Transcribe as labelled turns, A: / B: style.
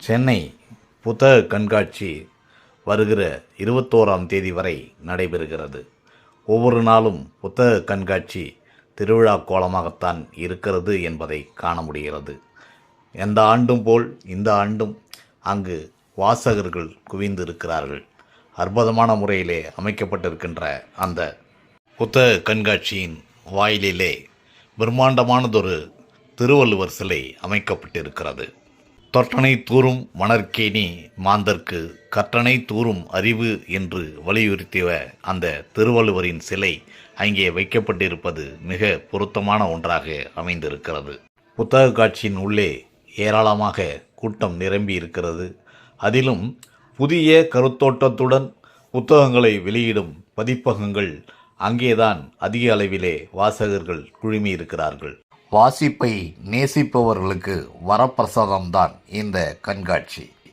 A: சென்னை புத்தக கண்காட்சி வருகிற 21ஆம் தேதி வரை நடைபெறுகிறது. ஒவ்வொரு நாளும் புத்தக கண்காட்சி திருவிழா கோலமாகத்தான் இருக்கிறது என்பதை காண முடிகிறது. எந்த ஆண்டும் போல் இந்த ஆண்டும் அங்கு வாசகர்கள் குவிந்திருக்கிறார்கள். அற்புதமான முறையிலே அமைக்கப்பட்டிருக்கின்ற அந்த புத்தக கண்காட்சியின் வாயிலிலே பிரம்மாண்டமானதொரு திருவள்ளுவர் சிலை அமைக்கப்பட்டிருக்கிறது. தொட்டனை தூறும் மணற்கேணி மாந்தர்க்கு கற்றனை தூறும் அறிவு என்று வலியுறுத்திய அந்த திருவள்ளுவரின் சிலை அங்கே வைக்கப்பட்டிருப்பது மிக பொருத்தமான ஒன்றாக அமைந்திருக்கிறது. புத்தக காட்சியின் உள்ளே ஏராளமாக கூட்டம் நிரம்பி இருக்கிறது. அதிலும் புதிய கருத்தோட்டத்துடன் புத்தகங்களை வெளியிடும் பதிப்பகங்கள் அங்கேதான் அதிக அளவிலே வாசகர்கள் குழுமி இருக்கிறார்கள். வாசிப்பை நேசிப்பவர்களுக்கு வரப்பிரசாதம்தான் இந்த கண்காட்சி.